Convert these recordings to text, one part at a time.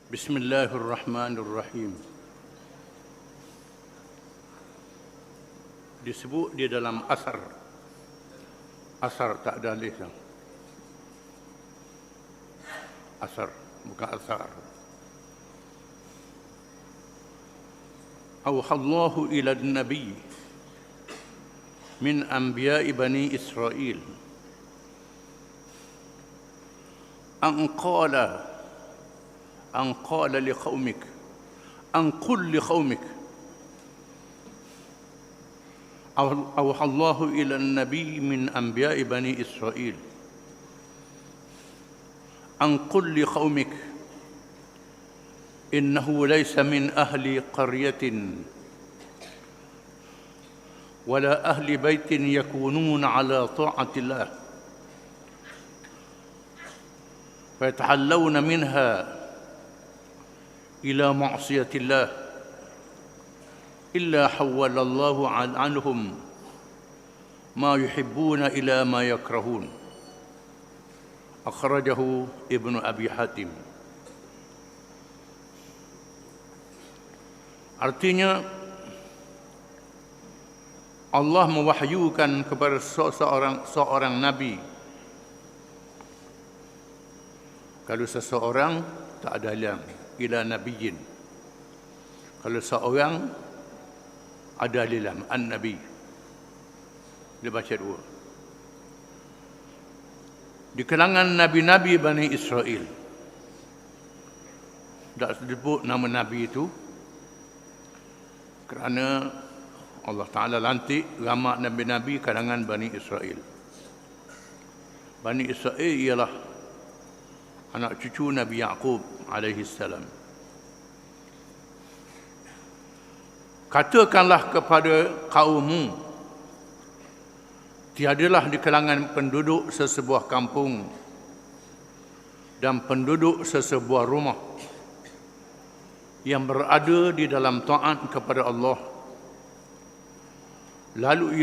Bismillahirrahmanirrahim. Disebut di dalam asar. Asar tak ada alif. Asar, bukan asar. Awhallahu ila nabi min anbiya'i bani Israel an qala li qaumik an qul li qaumik awhallahu ila nabi min anbiya'i bani Israel an qul li qaumik إنه ليس من أهل قرية ولا أهل بيت يكونون على طاعة الله فيتحلون منها إلى معصية الله إلا حول الله عنهم ما يحبون إلى ما يكرهون أخرجه ابن أبي حاتم. Artinya, Allah mewahyukan kepada seorang Nabi. Kalau seseorang, tak ada lam, ila nabiyyin. Kalau seorang, ada lam, an-nabi. Dia baca dua. Di kalangan Nabi-Nabi Bani Israel, tak disebut nama Nabi itu, kerana Allah Ta'ala lantik ramak Nabi-Nabi kalangan Bani Israel. Bani Israel ialah anak cucu Nabi Yaqub alaihi salam. Katakanlah kepada kaummu, tiadalah di kalangan penduduk sesebuah kampung dan penduduk sesebuah rumah yang berada di dalam taat kepada Allah, lalu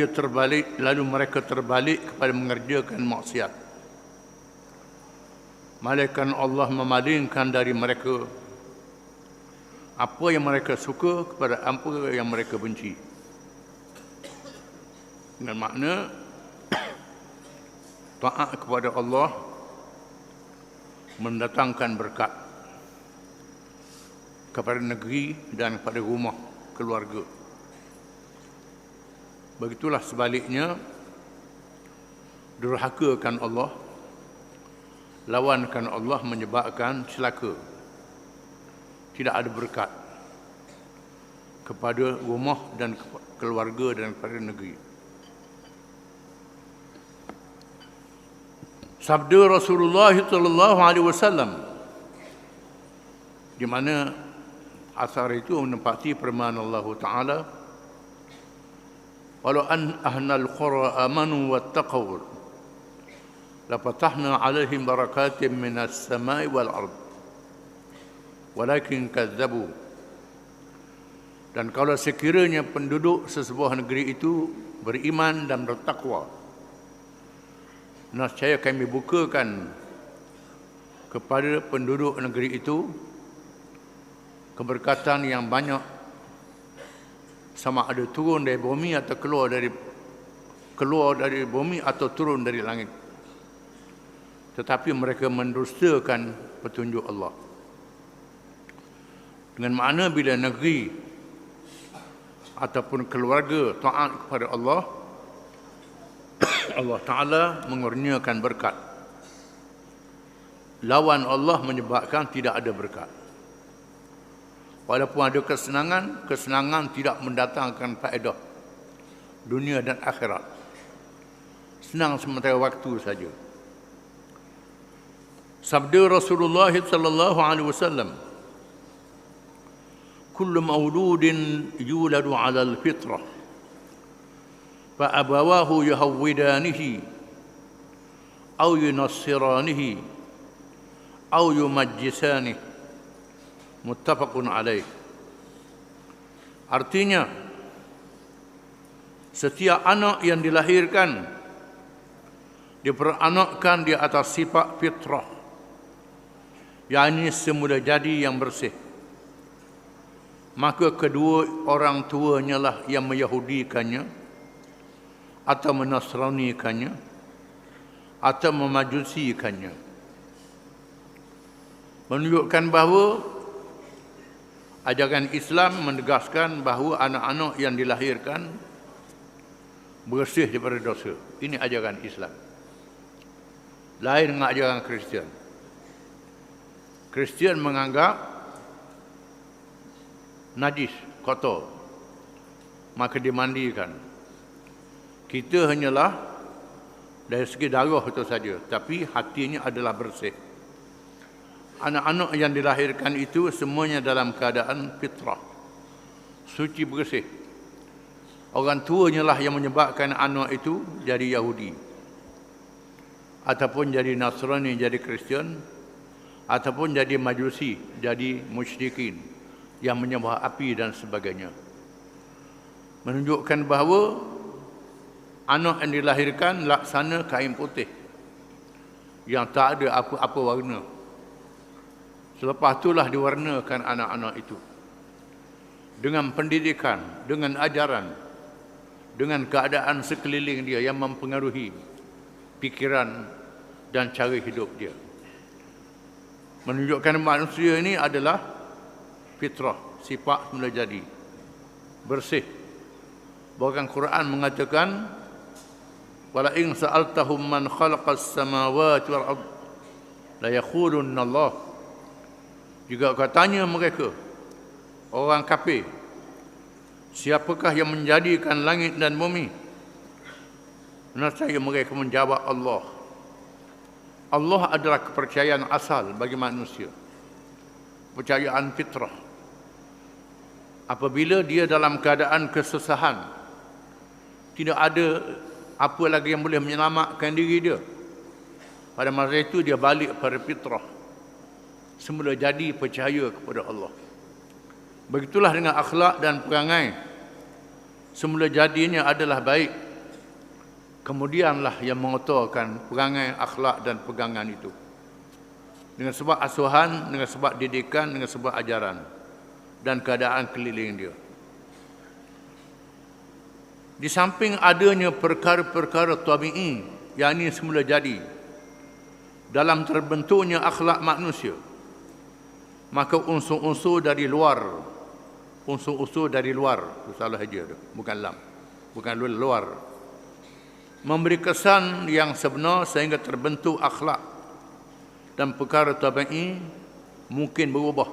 mereka terbalik kepada mengerjakan maksiat, malaikat Allah memalingkan dari mereka apa yang mereka suka kepada apa yang mereka benci. Dengan makna taat kepada Allah mendatangkan berkat kepada negeri dan kepada rumah keluarga. Begitulah sebaliknya, durhakakan Allah, lawankan Allah menyebabkan celaka. Tidak ada berkat kepada rumah dan keluarga dan kepada negeri. Sabda Rasulullah sallallahu alaihi wasallam, di mana asar itu menempati firman Allah Ta'ala, walau an ahlal qura amanu wattaqaw lafatahna alaihim barakatin minas samai wal ard walakin kadzabu. Dan kalau sekiranya penduduk sesebuah negeri itu beriman dan bertakwa, nescaya kami bukakan kepada penduduk negeri itu keberkatan yang banyak, sama ada turun dari bumi atau keluar dari bumi atau turun dari langit. Tetapi mereka mendustakan petunjuk Allah. Dengan makna bila negeri ataupun keluarga taat kepada Allah, Allah Ta'ala mengurniakan berkat. Lawan Allah menyebabkan tidak ada berkat. Walaupun ada kesenangan, kesenangan tidak mendatangkan faedah dunia dan akhirat. Senang sementara waktu saja. Sabda Rasulullah sallallahu alaihi wasallam, kullu mauludin yuladu 'ala al-fitrah fa abawahu yuhawwidanihi aw yunassiranihi aw yumajjisanihi. Muttafaqun alaih. Artinya, setiap anak yang dilahirkan diperanakkan di atas sifat fitrah, yakni semula jadi yang bersih. Maka kedua orang tuanya lah yang meyahudikannya atau menasranikannya atau memajusikannya. Menunjukkan bahawa ajaran Islam menegaskan bahawa anak-anak yang dilahirkan bersih daripada dosa. Ini ajaran Islam. Lain dengan ajaran Kristian. Kristian menganggap najis, kotor, maka dimandikan. Kita hanyalah dari segi darah itu saja, tapi hatinya adalah bersih. Anak-anak yang dilahirkan itu semuanya dalam keadaan fitrah, suci bersih. Orang tuanya lah yang menyebabkan anak itu jadi Yahudi, ataupun jadi Nasrani, jadi Kristian, ataupun jadi Majusi, jadi musyrikin yang menyembah api dan sebagainya. Menunjukkan bahawa anak yang dilahirkan laksana kain putih yang tak ada apa-apa warna. Selepas itulah diwarnakan anak-anak itu dengan pendidikan, dengan ajaran, dengan keadaan sekeliling dia yang mempengaruhi pikiran dan cara hidup dia. Menunjukkan manusia ini adalah fitrah, sifat semula jadi, bersih. Bahkan Quran mengatakan, wala in sa'altahum man khalaqas samawati wal ard la yaqulunna Allah. Jika kau tanya mereka, orang kafir, siapakah yang menjadikan langit dan bumi? Nescaya mereka menjawab Allah. Allah adalah kepercayaan asal bagi manusia, kepercayaan fitrah. Apabila dia dalam keadaan kesusahan, tidak ada apa lagi yang boleh menyelamatkan diri dia, pada masa itu dia balik pada fitrah, semula jadi percaya kepada Allah. Begitulah dengan akhlak dan perangai. Semula jadinya adalah baik, kemudianlah yang mengotorkan perangai, akhlak dan pegangan itu, dengan sebab asuhan, dengan sebab didikan, dengan sebab ajaran dan keadaan keliling dia. Di samping adanya perkara-perkara tabi'i, yakni semula jadi, dalam terbentuknya akhlak manusia, maka unsur-unsur dari luar, itu salah saja tu, bukan lam, bukan luar, memberi kesan yang sebenar sehingga terbentuk akhlak dan perkara tabi'i mungkin berubah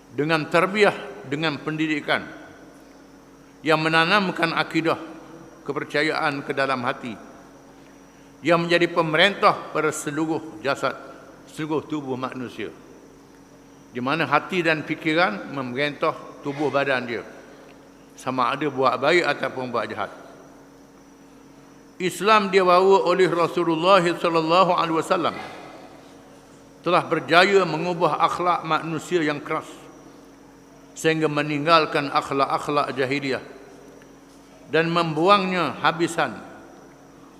dengan tarbiyah, dengan pendidikan yang menanamkan akidah, kepercayaan ke dalam hati, yang menjadi pemerintah pada seluruh jasad, seluruh tubuh manusia, di mana hati dan fikiran memerintah tubuh badan dia, sama ada buat baik ataupun buat jahat. Islam dibawa oleh Rasulullah sallallahu alaihi wasallam telah berjaya mengubah akhlak manusia yang keras sehingga meninggalkan akhlak-akhlak jahiliyah dan membuangnya habisan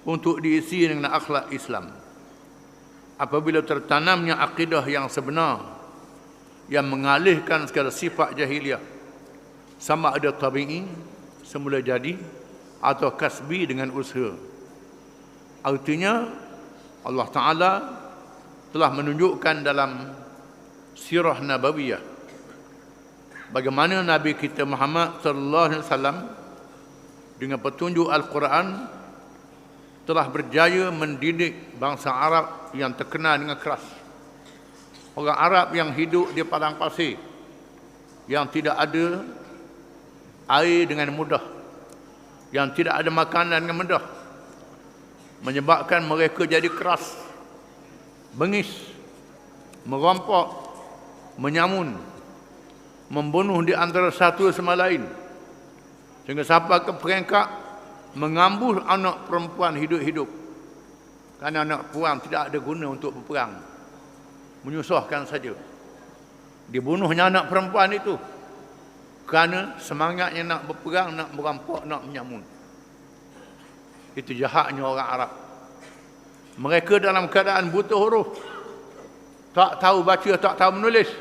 untuk diisi dengan akhlak Islam. Apabila tertanamnya akidah yang sebenar yang mengalihkan segala sifat jahiliyah, sama ada tabi'i, semula jadi, atau kasbi dengan usaha. Artinya Allah Ta'ala telah menunjukkan dalam sirah nabawiyah bagaimana Nabi kita Muhammad sallallahu alaihi wasallam dengan petunjuk Al-Quran telah berjaya mendidik bangsa Arab yang terkenal dengan keras. Orang Arab yang hidup di padang pasir, yang tidak ada air dengan mudah, yang tidak ada makanan dengan mudah, menyebabkan mereka jadi keras, bengis, merompok, menyamun, membunuh di antara satu sama lain, sehingga sampai ke peringkat mengambuh anak perempuan hidup-hidup, kerana anak perempuan tidak ada guna untuk berperang, menyusahkan saja. Dibunuhnya anak perempuan itu kerana semangatnya nak berperang, nak merampok, nak menyamun. Itu jahatnya orang Arab. Mereka dalam keadaan buta huruf, tak tahu baca, tak tahu menulis.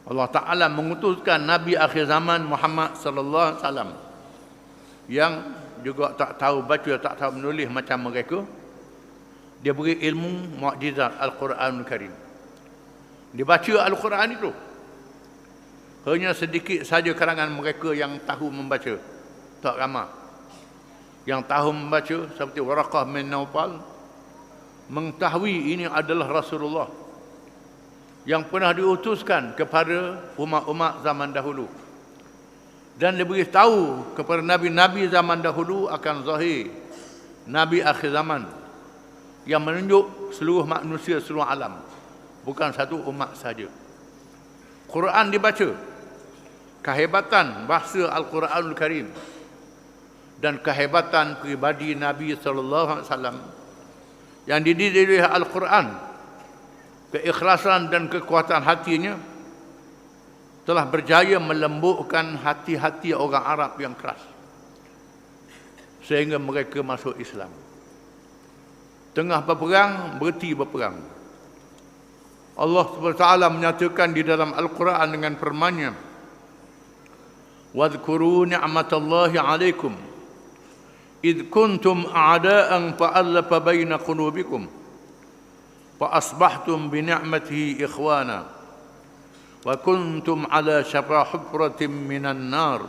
Allah Ta'ala mengutuskan Nabi akhir zaman Muhammad sallallahu alaihi wasallam yang juga tak tahu baca, tak tahu menulis macam mereka. Dia beri ilmu mukjizat Al-Quranul Karim. Dia baca Al-Quran itu. Hanya sedikit saja kalangan mereka yang tahu membaca. Tak ramai. Yang tahu membaca seperti Waraqah bin Naufal mengetahui ini adalah Rasulullah yang pernah diutuskan kepada umat-umat zaman dahulu. Dan dia beritahu kepada Nabi-Nabi zaman dahulu akan zahir Nabi akhir zaman yang menunjuk seluruh manusia, seluruh alam. Bukan satu umat saja. Quran dibaca. Kehebatan bahasa Al-Quranul Karim dan kehebatan pribadi Nabi SAW yang dididik oleh Al-Quran, keikhlasan dan kekuatan hatinya telah berjaya melembutkan hati-hati orang Arab yang keras sehingga mereka masuk Islam. Tengah berperang, berhenti berperang. Allah SWT menyatakan di dalam Al-Quran dengan firman-Nya, "Wadhkuru ni'matallahi 'alaikum id kuntum a'da'an fa'alafa baina qulubikum fa asbahtum bi ni'matihi ikhwana wa kuntum 'ala shafa hufratin minan nar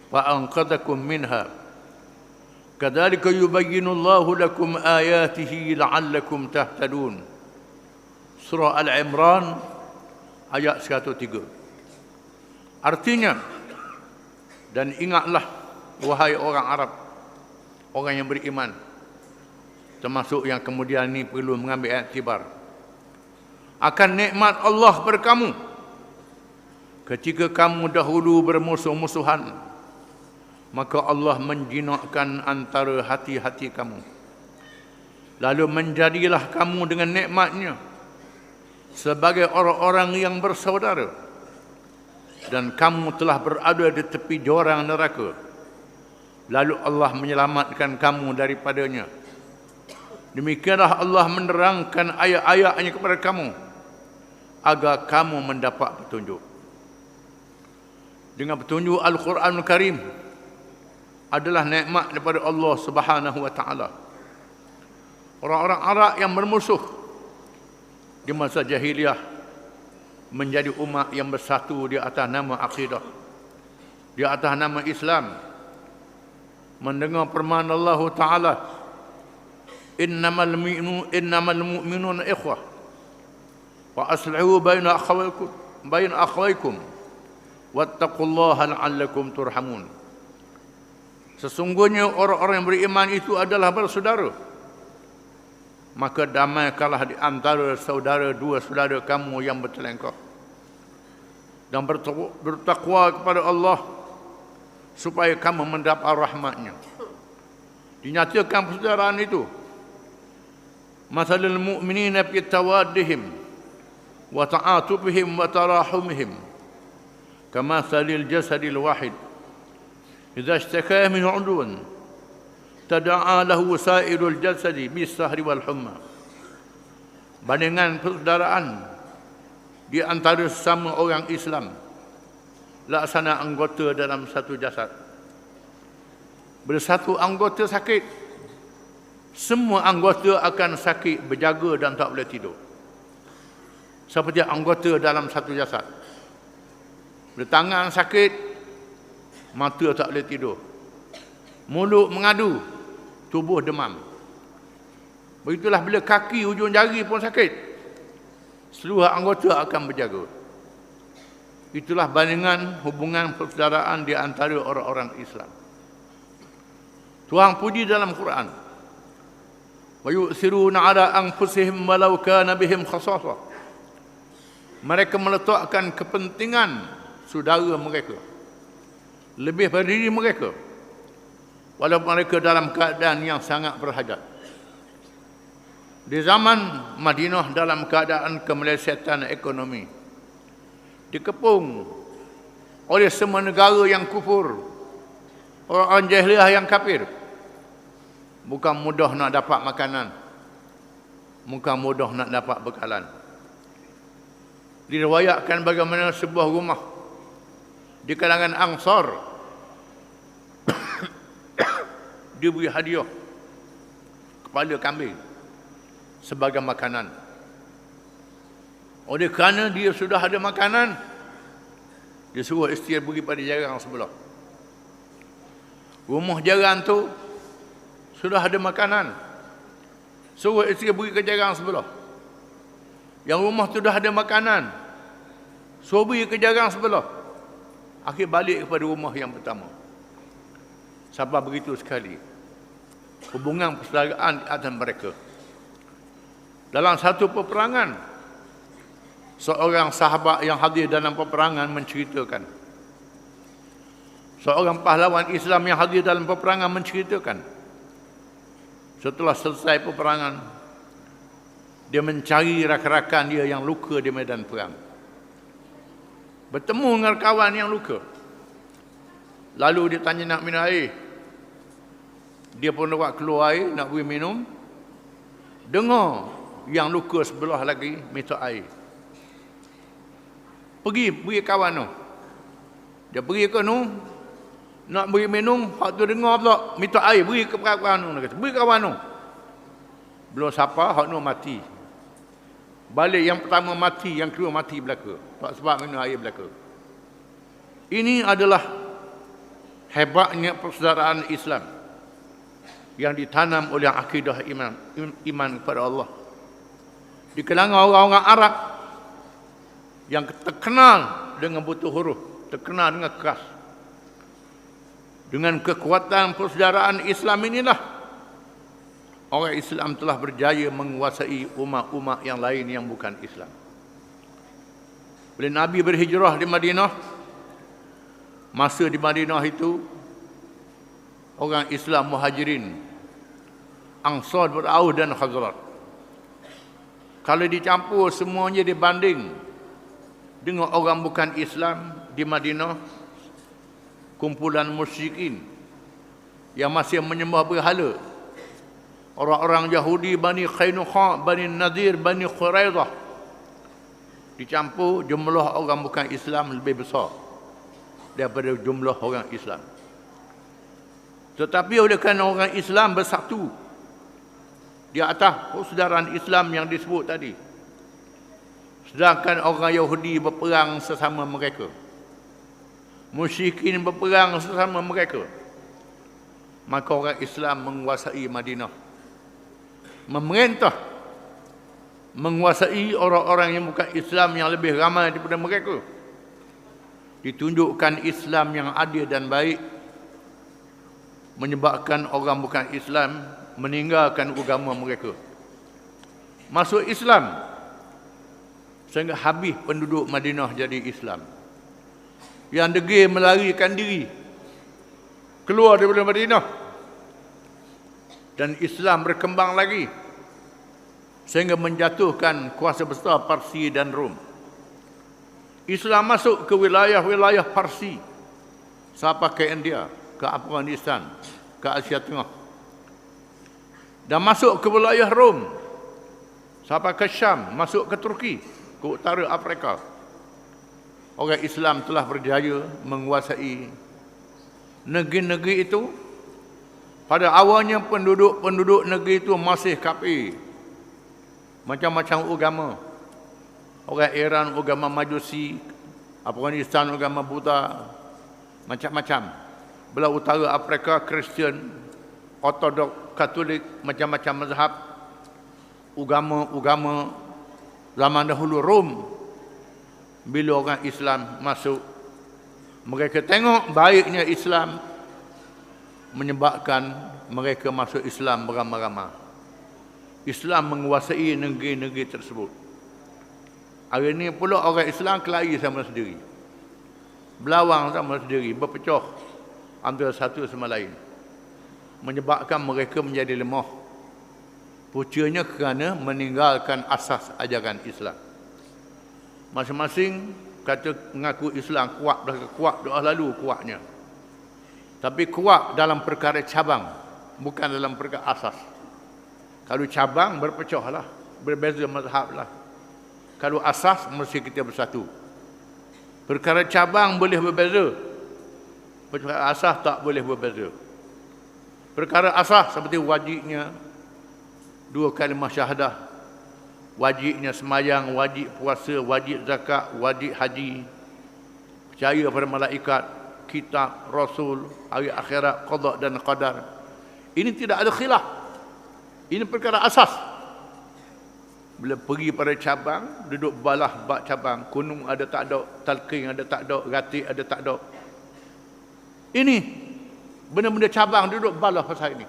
fa anqadhakum minha kadzalika yubayyinu Allahu lakum ayatihi la'allakum tahtadun." Surah Al-Imran ayat 103. Artinya, dan ingatlah wahai orang Arab, orang yang beriman, termasuk yang kemudian ini perlu mengambil iktibar, akan nikmat Allah kepada kamu ketika kamu dahulu bermusuh-musuhan, maka Allah menjinakkan antara hati-hati kamu, lalu menjadilah kamu dengan nikmat-Nya sebagai orang-orang yang bersaudara, dan kamu telah berada di tepi jurang neraka, lalu Allah menyelamatkan kamu daripadanya. Demikianlah Allah menerangkan ayat-ayat-Nya kepada kamu agar kamu mendapat petunjuk. Dengan petunjuk Al-Quranul Karim adalah nikmat daripada Allah Subhanahu wa taala. Orang-orang Arab yang bermusuh di masa jahiliyah menjadi umat yang bersatu di atas nama akidah, di atas nama Islam. Mendengar firman Allah Ta'ala, innamal mu'minuna ikhwah wa aslihu baina akhawaykum wattaqullaha la'allakum turhamun. Sesungguhnya orang-orang yang beriman itu adalah bersaudara, maka damaikanlah di antara dua saudara kamu yang bertelengkah, dan bertakwa kepada Allah supaya kamu mendapat rahmat-Nya. Dinyatakan persaudaraan itu, masalul mu'minina fi tawaddihim wa ta'atufihim wa tarahumihim kamathalil jasadil wahid idza ishtaka minhu 'udwan tada'a lahu sa'irul jasadi bis-sahri wal humma. Bandingan persaudaraan di antara sesama orang Islam laksana anggota dalam satu jasad. Bila satu anggota sakit, semua anggota akan sakit, berjaga dan tak boleh tidur. Seperti anggota dalam satu jasad. Bila tangan sakit, mata tak boleh tidur. Mulut mengadu, tubuh demam. Begitulah bila kaki, ujung jari pun sakit, seluruh anggota akan berjaga. Itulah bandingan hubungan persaudaraan di antara orang-orang Islam. Tuhan puji dalam Quran, wa yu'thiruna 'ala anfusihim walau kana bihim khassasah. Mereka meletakkan kepentingan saudara mereka lebih pada diri mereka, walaupun mereka dalam keadaan yang sangat berhajat. Di zaman Madinah dalam keadaan kemelesetan ekonomi, dikepung oleh semua negara yang kufur, orang-orang jahiliyah yang kafir. Bukan mudah nak dapat makanan, bukan mudah nak dapat bekalan. Diriwayatkan bagaimana sebuah rumah di kalangan Ansar diberi hadiah kepala kambing sebagai makanan. Oleh kerana dia sudah ada makanan, dia suruh isteri beri pada jarang sebelah. Rumah jarang tu sudah ada makanan, suruh isteri beri ke jarang sebelah. Yang rumah tu dah ada makanan, suruh beri ke jarang sebelah. Akhir balik kepada rumah yang pertama. Sebab begitu sekali hubungan persaudaraan di antara mereka. Dalam satu peperangan, seorang sahabat yang hadir dalam peperangan menceritakan, seorang pahlawan Islam yang hadir dalam peperangan menceritakan, setelah selesai peperangan, dia mencari rakan-rakan dia yang luka di medan perang. Bertemu dengan kawan yang luka. Lalu dia tanya nak minum air. Dia pun nak keluar air, nak beri minum. Dengar yang luka sebelah lagi minta air. Pergi beri kawan tu. Dia pergi ke tu, nak beri minum, hak tu dengar pula minta air, beri ke kawan tu. Dia kata, beri kawan tu. Belum siapa, hak tu mati. Balik yang pertama mati, yang kedua mati belaka. Sebab minum air belaka. Ini adalah hebatnya persaudaraan Islam yang ditanam oleh akidah iman kepada Allah. Di kalangan orang-orang Arab yang terkenal dengan butuh huruf, terkenal dengan keras. Dengan kekuatan persaudaraan Islam inilah orang Islam telah berjaya menguasai umat-umat yang lain yang bukan Islam. Bila Nabi berhijrah di Madinah, masa di Madinah itu orang Islam Muhajirin, Ansar beraus dan Khazraj. Kalau dicampur semuanya dibanding dengan orang bukan Islam di Madinah, kumpulan musyrikin yang masih menyembah berhala, orang-orang Yahudi, Bani Qainuqa, Bani Nadir, Bani Quraidah, dicampur jumlah orang bukan Islam lebih besar daripada jumlah orang Islam. Tetapi oleh kerana orang Islam bersatu di atas persaudaraan Islam yang disebut tadi, sedangkan orang Yahudi berperang sesama mereka, musyrikin berperang sesama mereka, maka orang Islam menguasai Madinah, memerintah, menguasai orang-orang yang bukan Islam yang lebih ramai daripada mereka. Ditunjukkan Islam yang adil dan baik, menyebabkan orang bukan Islam meninggalkan agama mereka, masuk Islam, sehingga habis penduduk Madinah jadi Islam. Yang degil melarikan diri keluar daripada Madinah, dan Islam berkembang lagi sehingga menjatuhkan kuasa besar Parsi dan Rom. Islam masuk ke wilayah-wilayah Parsi sampai ke India, ke Afghanistan, ke Asia Tengah, dan masuk ke wilayah Rom sampai ke Syam, masuk ke Turki, ke utara Afrika. Orang Islam telah berjaya menguasai negeri-negeri itu. Pada awalnya penduduk-penduduk negeri itu masih kafir, macam-macam agama. Orang Iran agama Majusi, Afghanistan agama Buddha, macam-macam. Belah utara Afrika Kristian, Ortodok, Katolik, macam-macam mazhab, agama zaman dahulu Rom. Bila orang Islam masuk, mereka tengok baiknya Islam, menyebabkan mereka masuk Islam beramai-ramai. Islam menguasai negeri-negeri tersebut. Hari ini pula orang Islam kelahi sama sendiri, berlawang sama sendiri, berpecah antara satu sama lain, menyebabkan mereka menjadi lemah. Puncanya kerana meninggalkan asas ajaran Islam. Masing-masing kata mengaku Islam kuat doa lalu kuatnya, tapi kuat dalam perkara cabang, bukan dalam perkara asas. Kalau cabang berpecah lah, berbeza mazhab lah. Kalau asas mesti kita bersatu. Perkara cabang boleh berbeza, perkara asas tak boleh berbeza. Perkara asas seperti wajibnya 2 kalimah syahadah, wajibnya semayang, wajib puasa, wajib zakat, wajib haji, percaya pada malaikat, kitab, rasul, hari akhirat, qada dan qadar. Ini tidak ada khilaf. Ini perkara asas. Bila pergi pada cabang, duduk balah bab cabang, kunung ada tak ada, talqin ada tak ada, ratik ada tak ada. Ini benda-benda cabang duduk balah pasal ini.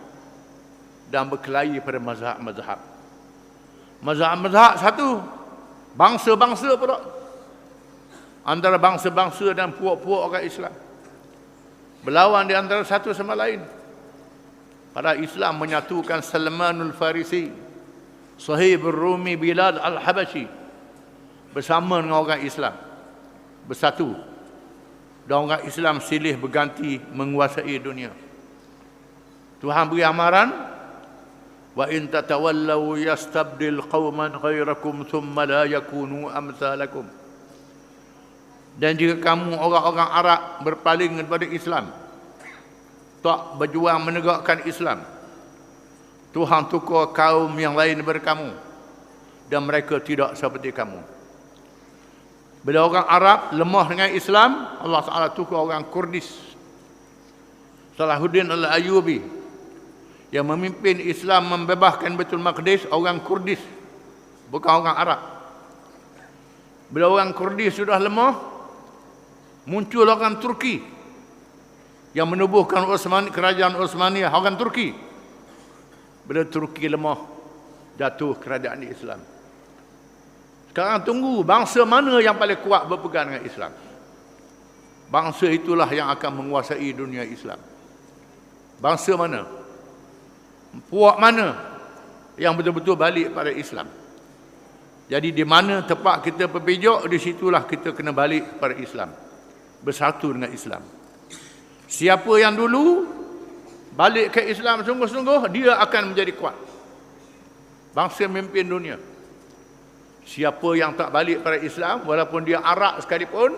Dan berkelahi pada mazhab-mazhab. Mazhab-mazhab satu, bangsa-bangsa pula. Antara bangsa-bangsa dan puak-puak orang Islam. Berlawan di antara satu sama lain. Para Islam menyatukan Salmanul Farisi, Suhaib Rumi, Bilal Al-Habashi bersama dengan orang Islam, bersatu. Dan orang Islam silih berganti menguasai dunia. Tuhan beri amaran, wa in tatawallaw yastabdil qauman ghairakum thumma la yakunu amsalakum. Dan jika kamu orang-orang Arab berpaling kepada Islam, tak berjuang menegakkan Islam, Tuhan tukar kaum yang lain daripada kamu, dan mereka tidak seperti kamu. Bila orang Arab lemah dengan Islam, Allah Ta'ala tukar orang Kurdis. Salahuddin Al-Ayyubi yang memimpin Islam membebaskan Baitul Maqdis, orang Kurdis, bukan orang Arab. Bila orang Kurdis sudah lemah, muncul orang Turki yang menubuhkan kerajaan Osmaniyah, orang Turki. Bila Turki lemah, jatuh kerajaan Islam. Sekarang tunggu bangsa mana yang paling kuat berpegang dengan Islam. Bangsa itulah yang akan menguasai dunia Islam. Bangsa mana? Puak mana yang betul-betul balik pada Islam. Jadi di mana tempat kita berpijak, di situlah kita kena balik pada Islam. Bersatu dengan Islam. Siapa yang dulu balik ke Islam sungguh-sungguh, dia akan menjadi kuat. Bangsa memimpin dunia. Siapa yang tak balik pada Islam, walaupun dia Arab sekalipun,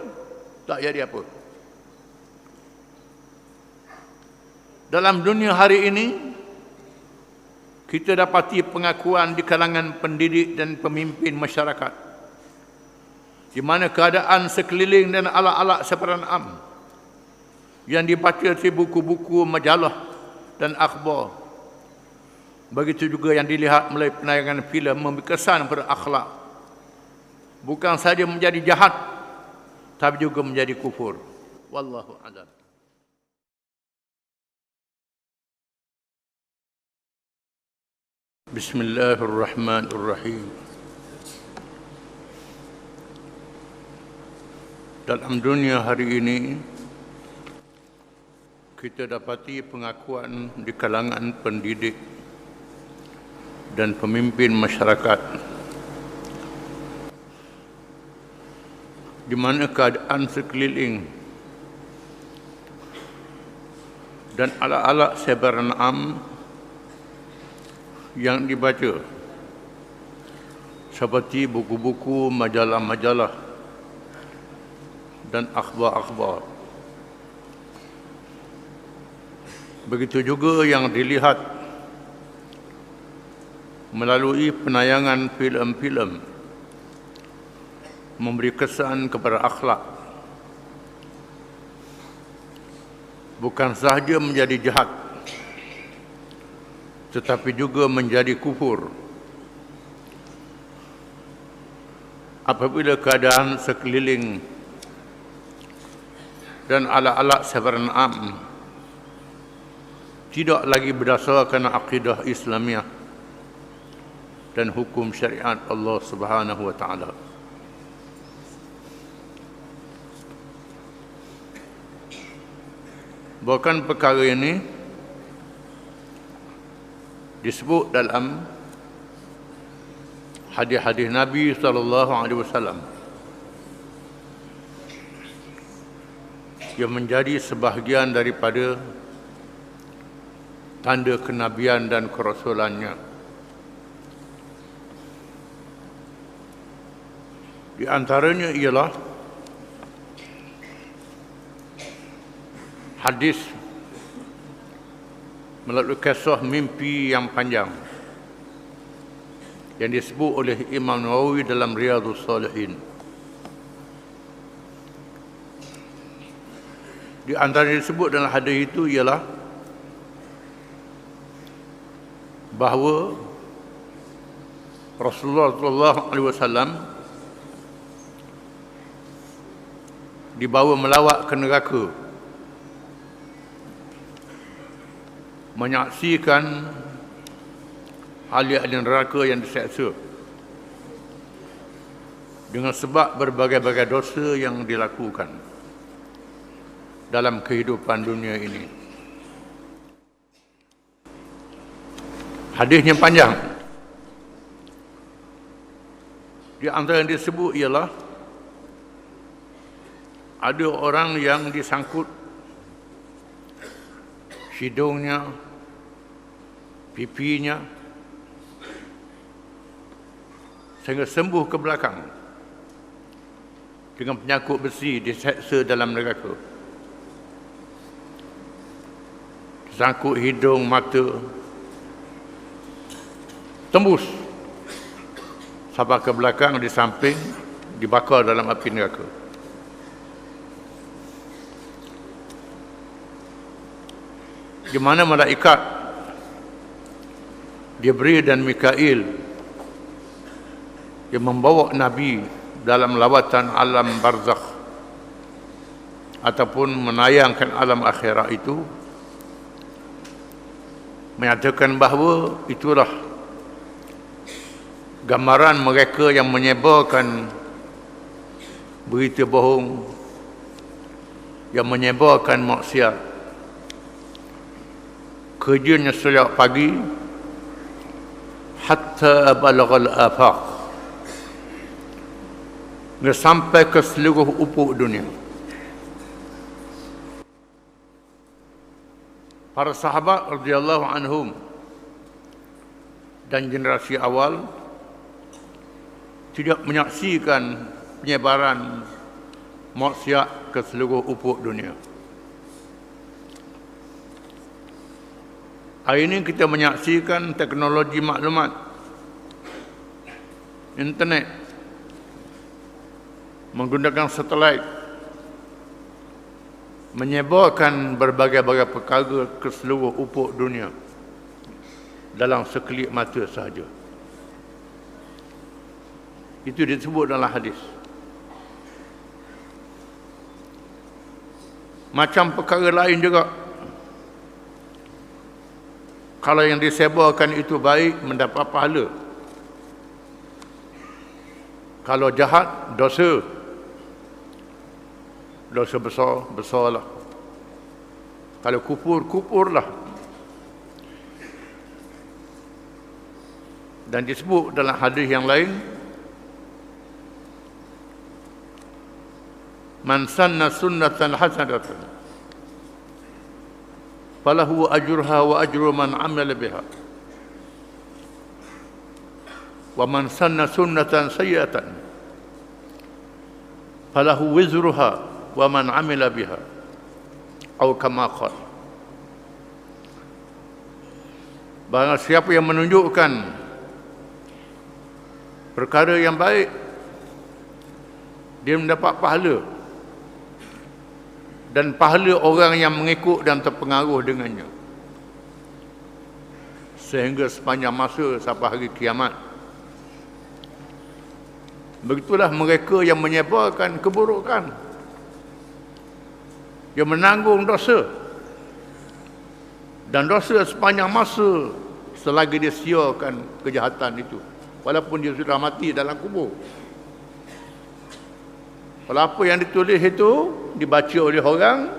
tak jadi apa. Dalam dunia hari ini, kita dapati pengakuan di kalangan pendidik dan pemimpin masyarakat, di mana keadaan sekeliling dan alak-alak sepadan am yang dibaca di buku-buku majalah dan akhbar. Begitu juga yang dilihat melalui penayangan filem memberi kesan pada akhlak. Bukan saja menjadi jahat, tapi juga menjadi kufur. Wallahu a'lam. Bismillahirrahmanirrahim. Dalam dunia hari ini, kita dapati pengakuan di kalangan pendidik dan pemimpin masyarakat, di mana keadaan sekeliling dan alak-alak sebaran am yang dibaca seperti buku-buku, majalah-majalah dan akhbar-akhbar. Begitu juga yang dilihat melalui penayangan filem-filem memberi kesan kepada akhlak. Bukan sahaja menjadi jahat, tetapi juga menjadi kufur apabila keadaan sekeliling dan alak-alak sebaran am tidak lagi berdasarkan akidah Islamiah dan hukum syariat Allah Subhanahu wa taala. Bahkan perkara ini disebut dalam hadis-hadis Nabi SAW yang menjadi sebahagian daripada tanda kenabian dan kerasulannya. Di antaranya ialah hadis melalui kisah mimpi yang panjang yang disebut oleh Imam Nawawi dalam Riyadhus Shalihin. Di antara yang disebut dalam hadis itu ialah bahawa Rasulullah SAW dibawa melawat ke neraka, menyaksikan ahli-ahli neraka yang diseksa dengan sebab berbagai-bagai dosa yang dilakukan dalam kehidupan dunia ini. Hadisnya panjang. Di antara yang disebut ialah ada orang yang disangkut hidungnya, pipinya, sehingga sembuh ke belakang dengan penyakut besi, diseksa dalam neraka. Disangkut hidung, mata, tembus sampai ke belakang, di samping, dibakar dalam api neraka. Di mana malaikat Jibril dan Mikail yang membawa Nabi dalam lawatan alam barzakh ataupun menayangkan alam akhirat itu, menyatakan bahawa itulah gambaran mereka yang menyebarkan berita bohong, yang menyebarkan maksiat. Kerjanya sejak pagi hatta balaghal afaq, sampai ke seluruh ufuk dunia. Para sahabat radhiyallahu anhum dan generasi awal tidak menyaksikan penyebaran maksiat ke seluruh ufuk dunia. Hari ini kita menyaksikan teknologi maklumat, internet, menggunakan satelit, menyebarkan berbagai-bagai perkara ke seluruh ufuk dunia dalam sekelip mata sahaja. Itu disebut dalam hadis. Macam perkara lain juga, kalau yang disebarkan itu baik, mendapat pahala. Kalau jahat, dosa. Dosa besar, besarlah. Kalau kufur, kufurlah. Dan disebut dalam hadis yang lain, man sanna sunnatan hasanatan falahu ajruha wa ajru man amila biha, wa man sanna sunnatan sayyi'atan falahu wizruha wa man amila biha, atau kama qala. Barang siapa yang menunjukkan perkara yang baik, dia mendapat pahala, dan pahala orang yang mengikut dan terpengaruh dengannya sehingga sepanjang masa sampai hari kiamat. Begitulah mereka yang menyebarkan keburukan, yang menanggung dosa, dan dosa sepanjang masa selagi dia siarkan kejahatan itu, walaupun dia sudah mati dalam kubur. Kalau apa yang ditulis itu dibaca oleh orang,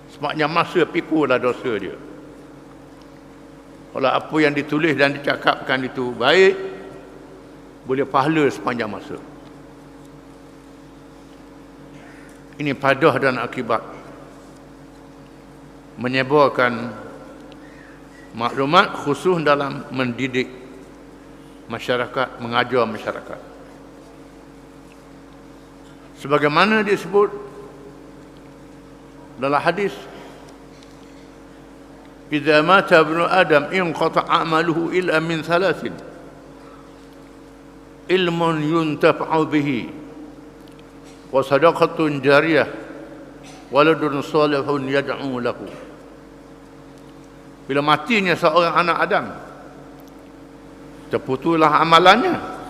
semaknya masa pikulah dosa dia. Kalau apa yang ditulis dan dicakapkan itu baik, boleh pahala sepanjang masa. Ini padah dan akibat menyebarkan maklumat, khusus dalam mendidik masyarakat, mengajar masyarakat. Sebagaimana disebut dalam hadis, "Idza mata ibnu Adam inqata amaluhu illa min thalathin. Ilmun yuntafa'u bihi, wa sadaqatun jariyah, waladun salihun yad'u lahu." Bila matinya seorang anak Adam, terputuslah amalannya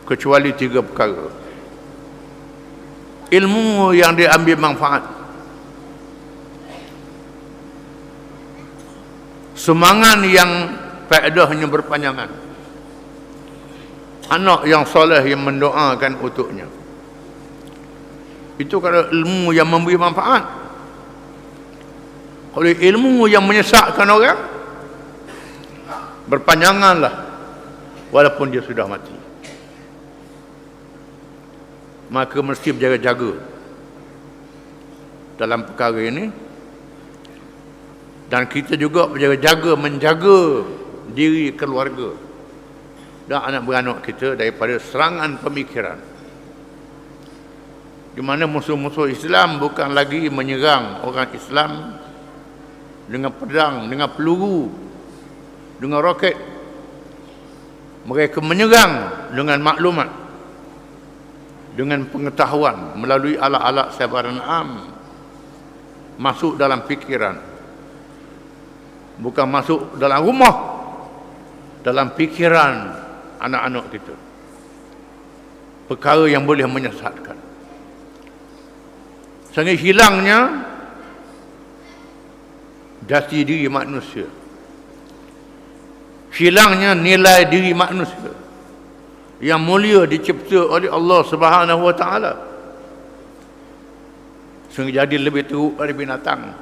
kecuali 3 perkara. Ilmu yang diambil manfaat, semangat yang faedahnya berpanjangan, anak yang soleh yang mendoakan untuknya. Itu kalau ilmu yang memberi manfaat. Kalau ilmu yang menyesatkan orang, berpanjanganlah walaupun dia sudah mati. Maka mesti berjaga-jaga dalam perkara ini, dan kita juga berjaga-jaga menjaga diri keluarga dan anak beranak kita daripada serangan pemikiran, di mana musuh-musuh Islam bukan lagi menyerang orang Islam dengan pedang, dengan peluru, dengan roket. Mereka menyerang dengan maklumat, dengan pengetahuan, melalui alat-alat sabaran am, masuk dalam fikiran, bukan masuk dalam rumah, dalam fikiran anak-anak kita, perkara yang boleh menyesatkan, sehingga hilangnya jati diri manusia, hilangnya nilai diri manusia yang mulia dicipta oleh Allah Subhanahu wa taala, sehingga jadi lebih teruk dari binatang.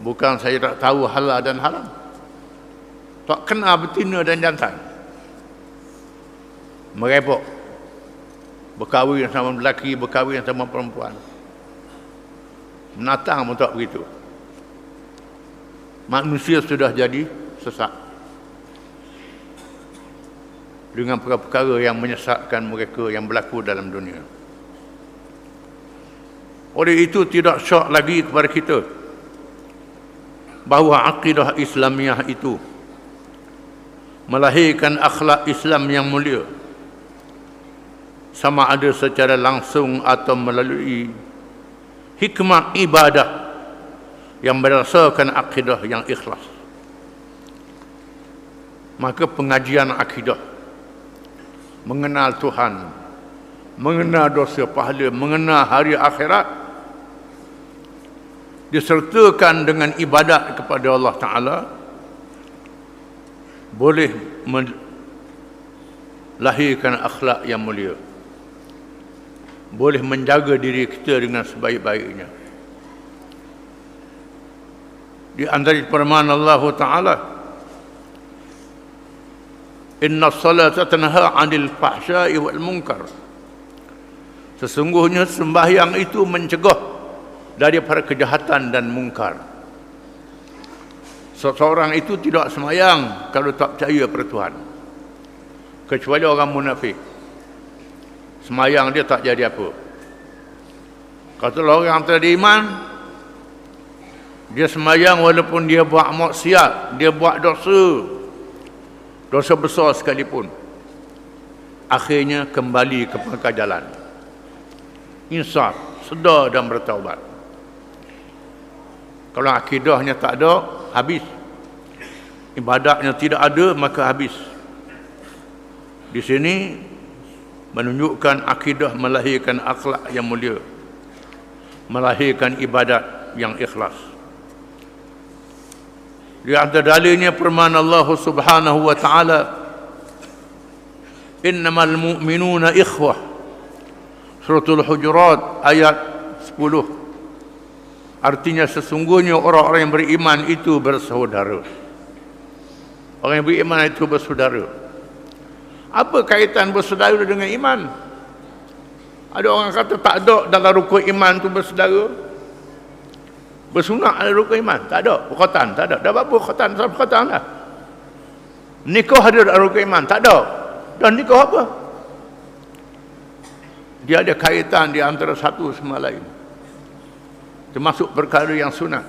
Bukan saya tak tahu halal dan haram, tak kenal betina dan jantan, merepok, berkahwin sama lelaki, berkahwin sama perempuan. Binatang pun tak begitu. Manusia sudah jadi sesat dengan perkara-perkara yang menyesatkan mereka yang berlaku dalam dunia. Oleh itu tidak syak lagi kepada kita bahawa akidah Islamiah itu melahirkan akhlak Islam yang mulia, sama ada secara langsung atau melalui hikmah ibadah yang berdasarkan akidah yang ikhlas. Maka pengajian akidah, mengenal Tuhan, mengenal dosa pahala, mengenal hari akhirat, disertakan dengan ibadat kepada Allah Ta'ala, boleh melahirkan akhlak yang mulia, boleh menjaga diri kita dengan sebaik-baiknya. Di antara firman Allah Ta'ala, "Inna salata tanha 'anil fahsya'i wal munkar." Sesungguhnya sembahyang itu mencegah daripada kejahatan dan mungkar. Seseorang itu tidak sembahyang kalau tak percaya pada Tuhan, kecuali orang munafik. Sembahyang dia tak jadi apa. Kalau orang tak ada iman, dia sembahyang walaupun dia buat maksiat, dia buat dosa besar sekalipun, akhirnya kembali ke pangkal jalan, insaf, sedar dan bertaubat. Kalau akidahnya tak ada, habis. Ibadatnya tidak ada, maka habis. Di sini menunjukkan akidah melahirkan akhlak yang mulia, melahirkan ibadat yang ikhlas. Di antara dalilnya firman Allah Subhanahu wa taala, "Innamal mu'minuna ikhwah." Suratul Hujurat ayat 10. Artinya sesungguhnya orang-orang yang beriman itu bersaudara. Orang yang beriman itu bersaudara. Apa kaitan bersaudara dengan iman? Ada orang kata tak ada dalam rukun iman itu bersaudara. Bersunat ada rukun iman? Tak ada. Perkhatan? Tak ada. Dah apa perkhatan? Tak perkhatan dah. Nikah ada dalam rukun iman? Tak ada. Dan nikah apa? dia ada kaitan di antara satu sama lain, termasuk perkara yang sunat,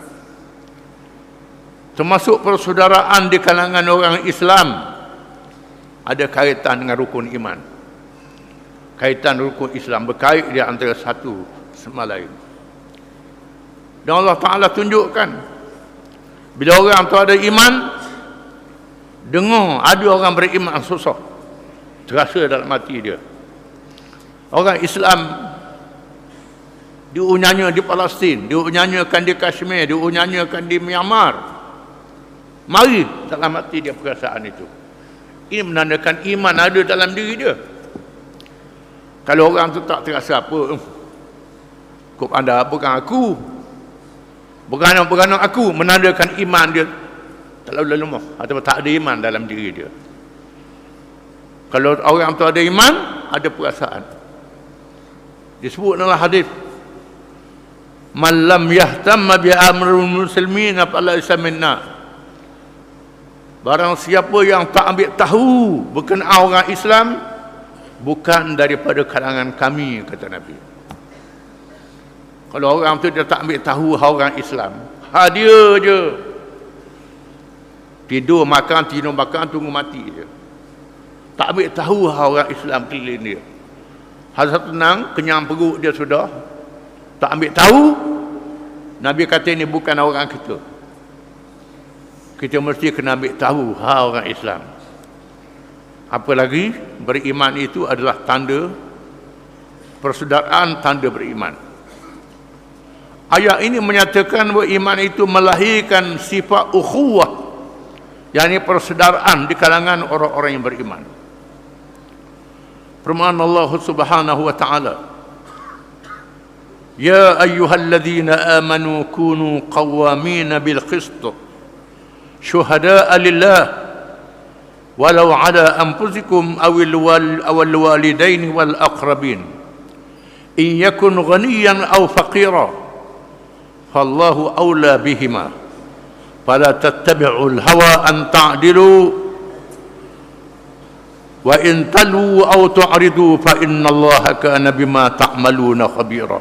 termasuk persaudaraan di kalangan orang Islam ada kaitan dengan rukun iman. Kaitan rukun Islam berkait di antara satu sama lain. Dan Allah Ta'ala tunjukkan, bila orang tu ada iman, dengar ada orang beriman susah, terasa dalam hati dia. Orang Islam diunyanyakan di Palestin, diunyanyakan di Kashmir, diunyanyakan di Myanmar. Mari dalam hati dia perasaan itu. Ini menandakan iman ada dalam diri dia. Kalau orang tu tak terasa apa, kau anda bukan aku, bukan aku, menandakan iman dia terlalu lemah atau tak ada iman dalam diri dia. Kalau orang tu ada iman, ada perasaan. Disebut dalam hadis, man lam yahtamma bi amrul muslimin fala minna. Barang siapa yang tak ambil tahu berkenaan orang Islam, bukan daripada kalangan kami, kata Nabi. Kalau orang tu dia tak ambil tahu orang Islam, dia je tidur makan tunggu mati je, tak ambil tahu orang Islam keliling dia. Hal tenang, kenyang perut dia sudah, tak ambil tahu. Nabi kata ini bukan orang kita. Kita mesti kena ambil tahu orang Islam. Apalagi beriman itu adalah tanda persaudaraan, tanda beriman. Ayat ini menyatakan bahawa iman itu melahirkan sifat ukhuwah, yakni persaudaraan di kalangan orang-orang yang beriman. Firman Allah Subhanahu wa taala, ya ayyuhalladzina amanu kunu qawwamina bil qist syuhada'a lillah walau ala anfusikum awil walidaini wal aqrabin in yakun ghaniyan aw faqira fallahu awla bihima fala tattabi'ul hawa an ta'dilu wa in talu aw tu'ridu fa innallaha kana bima ta'maluna khabira.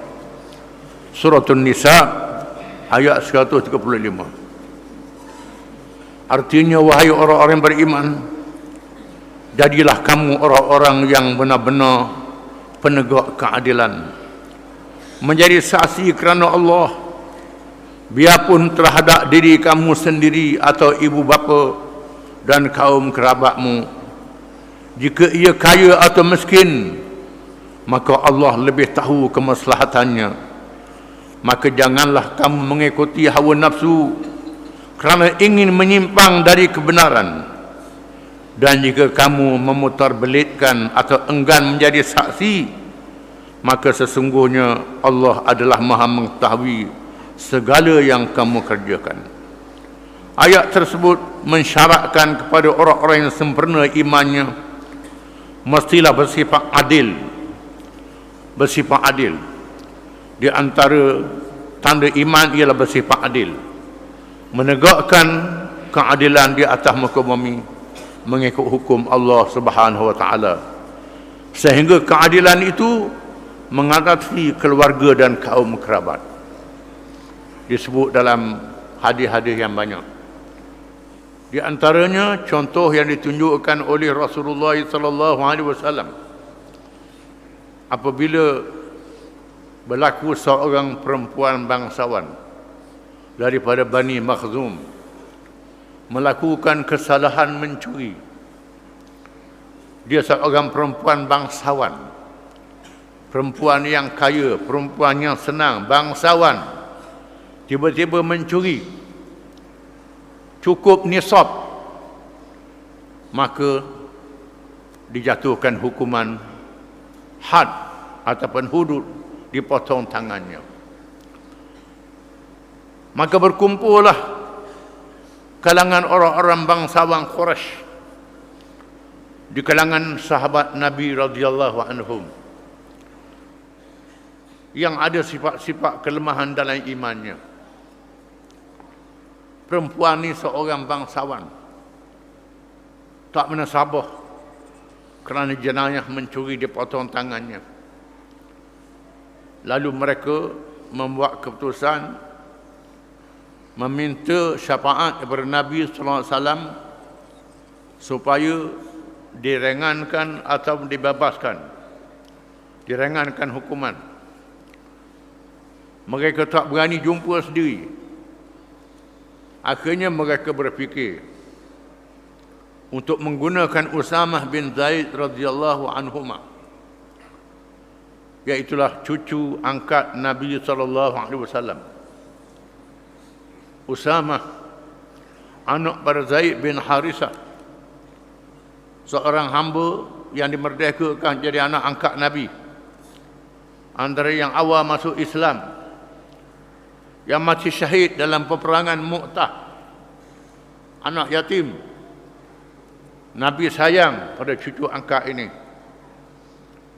Surah An-Nisa ayat 135. Artinya, wahai orang-orang beriman, jadilah kamu orang-orang yang benar-benar penegak keadilan, menjadi saksi kerana Allah, biarpun terhadap diri kamu sendiri atau ibu bapa dan kaum kerabatmu. Jika ia kaya atau miskin, maka Allah lebih tahu kemaslahatannya. Maka janganlah kamu mengikuti hawa nafsu kerana ingin menyimpang dari kebenaran. Dan jika kamu memutarbelitkan atau enggan menjadi saksi, maka sesungguhnya Allah adalah Maha mengetahui segala yang kamu kerjakan. Ayat tersebut mensyaratkan kepada orang-orang yang sempurna imannya mestilah bersifat adil. Bersifat adil. Di antara tanda iman ialah bersifat adil, menegakkan keadilan di atas muka bumi, mengikut hukum Allah Subhanahu wa taala, sehingga keadilan itu mengatasi keluarga dan kaum kerabat. Disebut dalam hadis-hadis yang banyak. Di antaranya contoh yang ditunjukkan oleh Rasulullah sallallahu alaihi wasallam apabila berlaku seorang perempuan bangsawan daripada Bani Makhzum melakukan kesalahan mencuri. Dia seorang perempuan bangsawan, perempuan yang kaya, perempuan yang senang, bangsawan, tiba-tiba mencuri cukup nisab, maka dijatuhkan hukuman had ataupun hudud, dipotong tangannya. Maka berkumpullah kalangan orang-orang bangsawan Quraisy di kalangan sahabat Nabi radhiyallahu anhum yang ada sifat-sifat kelemahan dalam imannya. Perempuan ni seorang bangsawan, tak pernah sabar kerana jenayah mencuri, dipotong tangannya. Lalu mereka membuat keputusan meminta syafaat kepada Nabi sallallahu alaihi wasallam supaya diringankan atau dibebaskan, diringankan hukuman. Mereka tak berani jumpa sendiri. Akhirnya mereka berfikir untuk menggunakan Usamah bin Zaid radhiyallahu anhuma, iaitulah cucu angkat Nabi sallallahu alaihi wasallam. Usamah anak pada Zaid bin Harisah, seorang hamba yang dimerdekakan jadi anak angkat Nabi, antara yang awal masuk Islam, yang mati syahid dalam peperangan Mu'tah, anak yatim. Nabi sayang pada cucu angkat ini,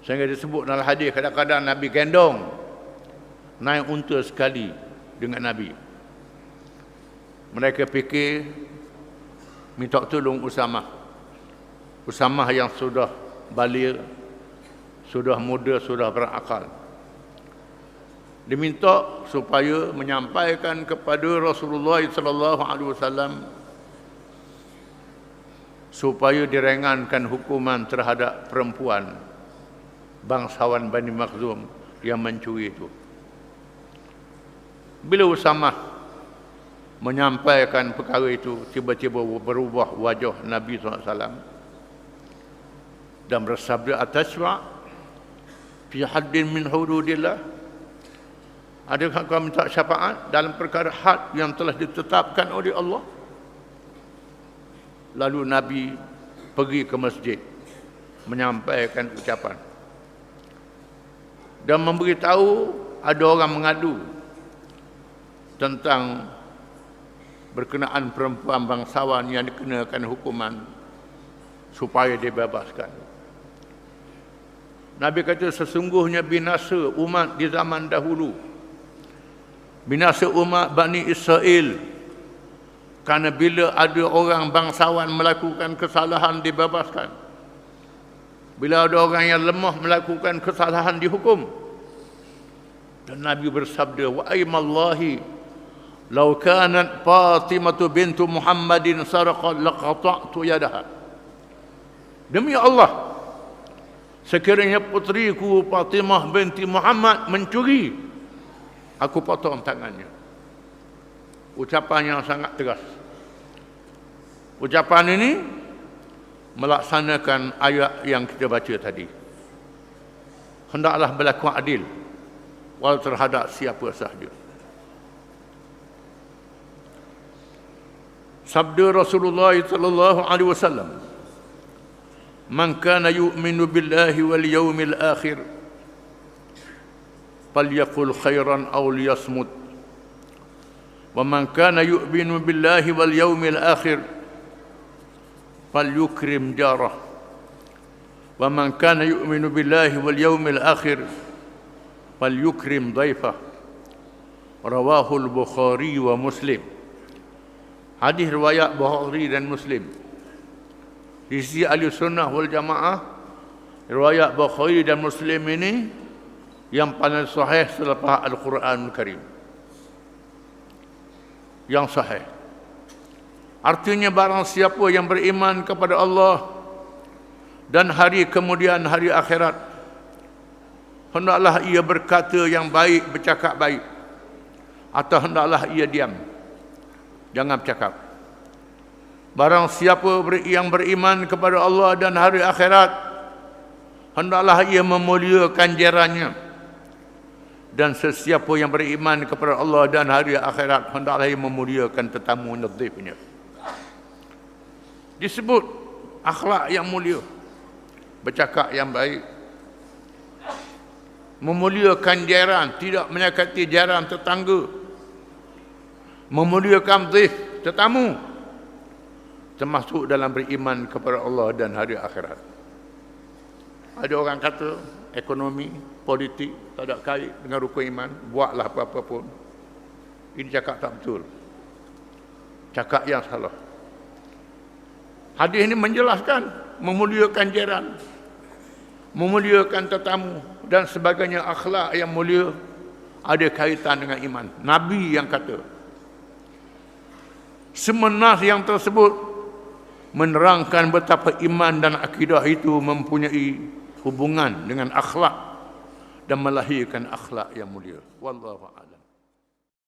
sehingga disebut dalam hadis kadang-kadang Nabi gendong naik unta sekali dengan Nabi. Mereka fikir minta tolong Usamah. Usamah yang sudah baligh, sudah muda, sudah berakal, diminta supaya menyampaikan kepada Rasulullah sallallahu alaihi wasallam supaya diringankan hukuman terhadap perempuan bangsawan Bani Makhzum yang mencuri itu. Bila Usamah menyampaikan perkara itu, tiba-tiba berubah wajah Nabi SAW dan bersabda, "Atashfa' fi haddin min hududillah?" Adakah kau minta syafaat dalam perkara had yang telah ditetapkan oleh Allah? Lalu Nabi pergi ke masjid menyampaikan ucapan dan memberitahu ada orang mengadu tentang berkenaan perempuan bangsawan yang dikenakan hukuman supaya dibebaskan. Nabi kata sesungguhnya binasa umat di zaman dahulu, binasa umat Bani Israel, kerana bila ada orang bangsawan melakukan kesalahan dibebaskan, bila ada orang yang lemah melakukan kesalahan dihukum. Dan Nabi bersabda, "Wa aymallahi law kanat Fatimah bintu Muhammadin sarqat laqata'tu yadaha." Demi Allah, sekiranya putriku Fatimah binti Muhammad mencuri, aku potong tangannya. Ucapan yang sangat tegas. Ucapan ini melaksanakan ayat yang kita baca tadi. Hendaklah berlaku adil walau terhadap siapa sahaja. Sabda Rasulullah sallallahu alaihi wasallam, "Man kana yu'minu billahi wal yawmil akhir falyaqul khairan aw liyasmut. Wa man kana yu'minu billahi wal yawmil akhir falyukrim jarah. Wa man kana yu'minu billahi wal yawmil akhir falyukrim dhaifah." Rawahul Bukhari wa Muslim. Hadis riwayat Bukhari dan Muslim. Di sisi ahli sunnah wal jamaah, riwayat Bukhari dan Muslim ini yang paling sahih selepas Al-Quran Al-Karim. Yang sahih. Artinya barang siapa yang beriman kepada Allah dan hari kemudian hari akhirat, hendaklah ia berkata yang baik, bercakap baik, atau hendaklah ia diam, jangan bercakap. Barang siapa yang beriman kepada Allah dan hari akhirat, hendaklah ia memuliakan jirannya. Dan sesiapa yang beriman kepada Allah dan hari akhirat, hendaklah ia memuliakan tetamu nadhifnya. Disebut akhlak yang mulia, bercakap yang baik, memuliakan jiran, tidak menyakiti jiran tetangga, memuliakan dhif, tetamu, termasuk dalam beriman kepada Allah dan hari akhirat. Ada orang kata ekonomi, politik tak ada kait dengan rukun iman, buatlah apa-apa pun. Ini cakap tak betul, cakap yang salah. Hadis ini menjelaskan memuliakan jiran, memuliakan tetamu, dan sebagainya akhlak yang mulia ada kaitan dengan iman. Nabi yang kata. Semua nas yang tersebut menerangkan betapa iman dan akidah itu mempunyai hubungan dengan akhlak dan melahirkan akhlak yang mulia. Wallahu a'lam.